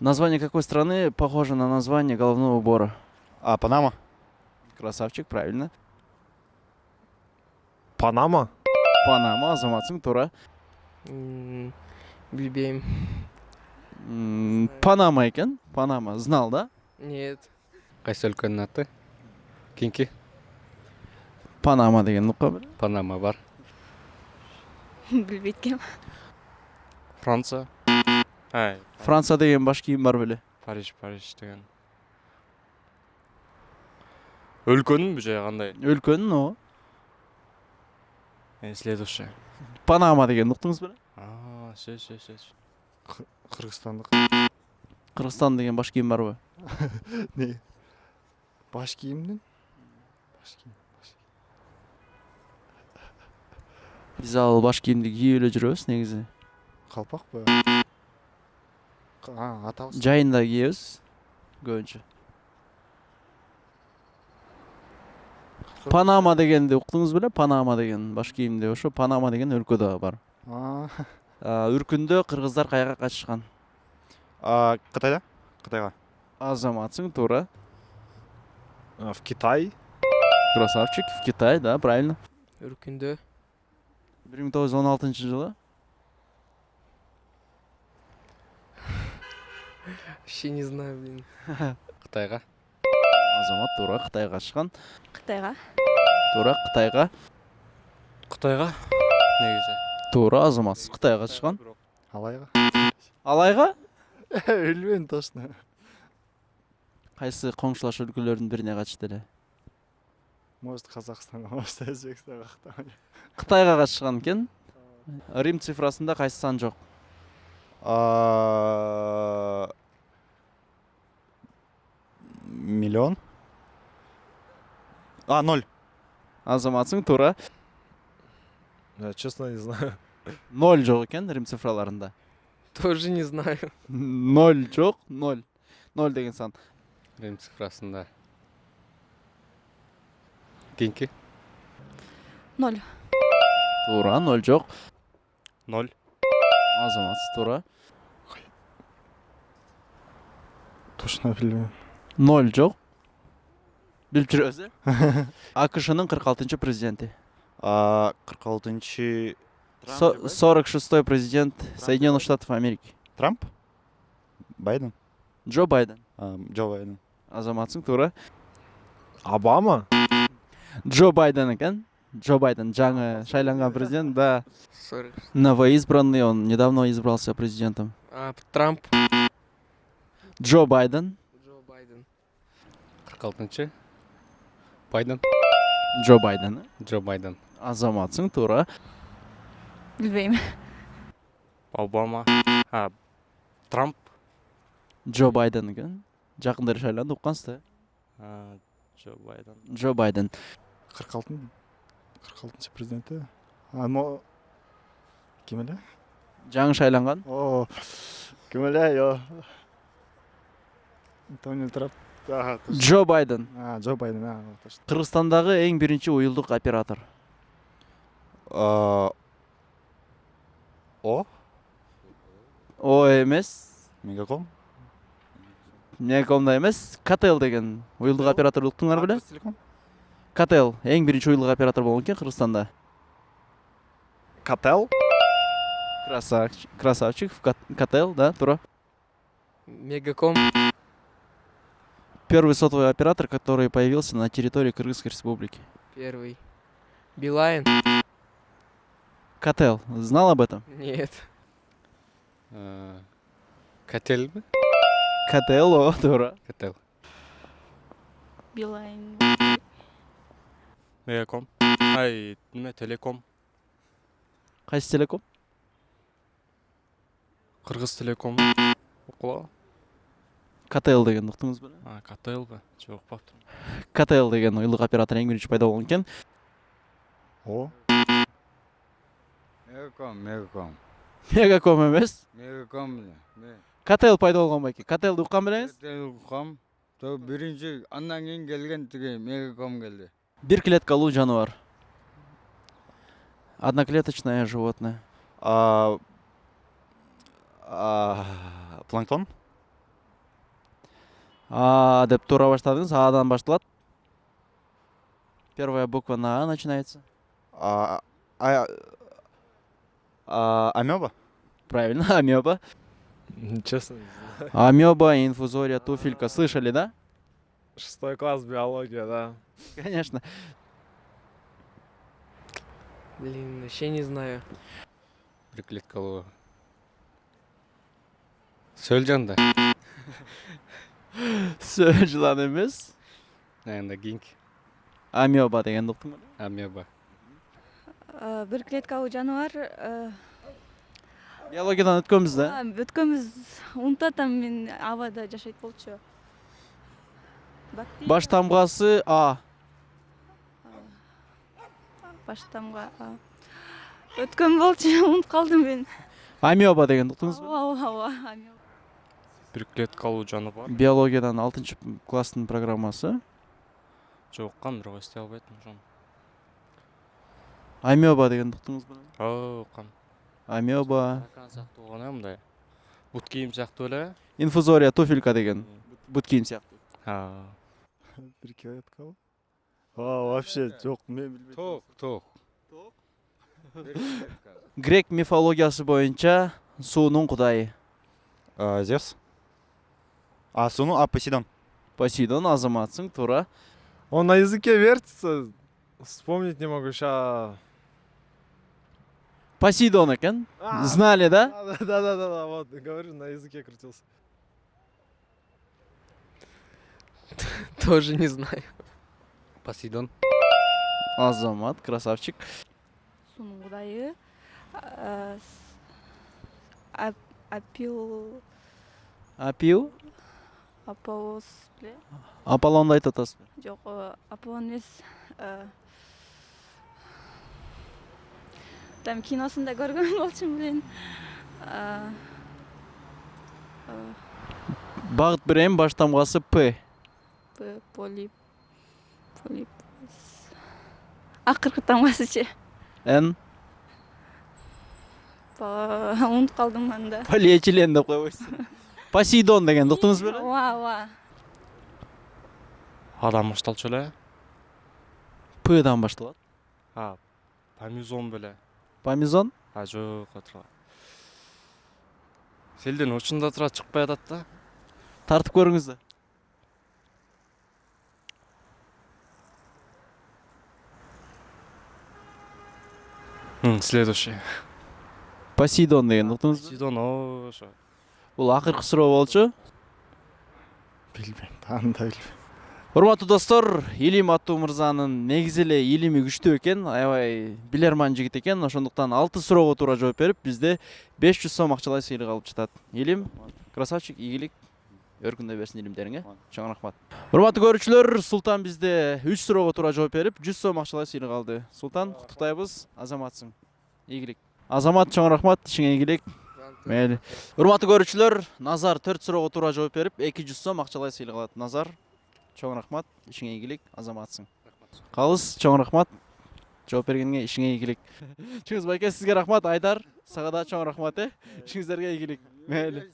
Название какой страны похоже на название головного убора? Панама. Красавчик, правильно. Панама? Панама, азаматсың, тура. Билбейм. Панама екен. Панама. Знал, да? Нет. Кайсы өлкөнүн аты? Кинки? Панама деген ұққа бір. Панама бар. Билбейт. Франция. Франция деген баш кийим бар беле. Париж деген. Өлкөнүн же кандай? Өлкөнүн о. Следующий. Панама деген ұқтыңыз беле? Сөз. Кыргызстандык. Кыргызстан деген баш кийим бар бы? Не? Баш кийимдин? Биз ал баш кийимди кийип эле жүрөбүз негизи. Калпакпы? Атабыз. Жайында кийебиз көбүнчө. Панама дегенди уктуңуз беле? Панама деген баш кийимди ошо Панама деген өлкөдө бар. Үркүндө кыргыздар каяка качышкан? Кытайда? Кытайга. Азаматсың, туура. В Китай? Красавчик, в Китай, да, правильно. Үркүндө. 1916 жылы. Вообще не знаю, блин. Кытайга? Азамат, туура, Кытайга качышкан. Кытайга. Туура, Кытайга. Кытайга негизи. Туура, Азамат, Кытайга качышкан. Алайга. Алайга? Билбейм точно. Кайсы коңшулаш өлкөлөрдүн бирине качты эле? Может Казакстанга, может Өзбекстанга. Кытайга качышкан экен. Рим цифрасында кайсы сан жок? Миллион? 0. Азаматсың, туура. Я честно не знаю. 0 жок экен Рим цифраларында. Тоже не знаю. 0 жок, 0. 0 деген сан. Рим цифрасында. Кинки? 0. Туура, 0 жок. 0. Азамат, туура. Точно билбейм. 0 жок. Билип жүрөбүз, э? АКШнын 46-чы президенти. 46-чы 46-й президент Соединенных Штатов Америки. Трамп? Байден? Джо Байден. Джо Байден. Азаматсың, туура. Обама? Джо Байден экен. Джо Байден жаңы шайланган президент, да. 40. Новоизбранный, он недавно избрался президентом. Трамп. Джо Байден. Джо Байден. 46-чы? Байден? Джо Байден. Джо Байден. Азаматсың, туура. Билбейм. Обама. Трамп. Джо Байден экен. Жакында эле шайланды, уккансыз да? Джо Байден. Джо Байден. 46-чы президенти? Ким эле? Жаңы шайланган. Ким эле? Yo. Дональд Трамп. Джо Байден. Джо Байден, точно. Кыргызстандагы эң биринчи уюлдук оператор. О О эмес. Мегаком? Мегакомда эмес. КТЛ деген уюлдук оператор уктуңар беле? Телеком? КТЛ эң биринчи уюлдук оператор болгон экен Кыргызстанда. Кател? Красавчик. КТЛ, да, туура. Мегаком. Первый сотовый оператор, который появился на территории Кыргызской республики. Первый. Билайн. КТЛ. Знал об этом? Нет. Кателби? КТЛ, о, туура. Кател. Билайн. Мегаком. Телеком. Кайсы телеком? Кыргыз телеком. Окула. КТЛ деген уктуңуз беле? КТЛбы? Жок, укпаптырм. КТЛ деген уюлдук оператор эң биринчи пайда болгон экен. Мегаком. Мегаком эмес. Мегаком. КТЛ пайда болгон байке. КТЛди уккан белеңиз? Ком. Биринчи андан кийин келген тиги Мегаком келди. Бир клеткалуу жаныбар. Одноклеточное животное. Планктон? А деп туура баштадыңыз. Адан башталат. Первая буква на А начинается. А, амеба? Правильно, амеба. Честно, не знаю. Амеба, инфузория, туфелька. Слышали, да? 6 класс биология, да. Конечно. Блин, вообще не знаю. Bir клеткалуу. Сөйлжан да. Söz жылан емес. Анда гинг. Амеба деген ұқтың ба? Амеба. Bir клеткалуу жаныбар. Биологиядан өткөнбүз да. Өткөнбүз унутатам мен абада жашайт болчу. Баш тамгасы А. Баш тамга. Өткөн болчу, унутуп калдым мен. Амеба деген ұқтыңыз ба? Ооба. Bir клеткалуу жаныбар. Биологиядан 6 класстын программасы. Жок, кандырга эстей албайтмын ошону. Амеба деген ұқтыңыз ба? Оо, кан. Амеба. Таракан сыяктуу болгон мындай. Бут кийим сыяктуу эле. Инфузория, туфелька деген. Бут кийим сыяктуу. Bir клеткалуу. Вообще жоқ, мен билбейм. Ток. Грек мифологиясы боюнча суунун кудайы. Зевс. Суну, Посейдон. Посейдон, азаматсың, туура. Он на языке вертится. Вспомнить не могу ща. Посейдон экен. Знали, да? Да, вот, говорю, на языке крутился. Тоже не знаю. Посейдон. Азамат, красавчик. Сунун кудайы. Апил. Апиу. Аполлос. Аполлонду айтып атасыз. Жок, Аполлон эмес. Там киносунда көргөн болчумун мен. Багыт берем, баш тамгасы П. Полип. Акыркы тамгасычы. Н. Унутуп калдым анда. Полиэтилен деп койбойсуз. Посейдон деген уктуңуз беле? Ооба. Адам башталчу эле. П'дан башталат. Памизон беле. Памизон. Жок, отура. Селдин учунда тура чыкпай атат да. Тартып көрүңүз да. Следующий. Посейдон деген уктуңуз беле? Посейдон, ошо. Бул акыркы суроо болчу. Билбейм, аны да билбейм. Урматтуу достор, Илим аттуу мырзанын негизи эле илими күчтүү экен, аябай билерман жигит экен. Ошондуктан 6 суроого туура жооп берип, бизде 500 сом акчалай сыйлык алып жатат. Илим, красавчик, ийгилик. Өркүндөй берсин илимдериңе. Чоң рахмат. Урматтуу көрүүчүлөр, Султан бизде 3 суроого туура жооп берип, 100 сом акчалай сыйлык алды. Султан, куттуктайбыз. Азаматсың. Ийгилик. Азамат, чоң рахмат, ишиңе ийгилик. Мейли. Урматтуу көрүүчүлөр, Назар 4 суроого туура жооп берип, 200 сом акчалай сыйлык алат. Назар, чоң рахмат, ишиңе ийгилик, азаматсың. Калыс, чоң рахмат. Жооп бергениңе ишиңе ийгилик. Чыңгыз байке, сизге рахмат. Айдар, сага да чоң рахмат, ишиңиздерге ийгилик. Мейли.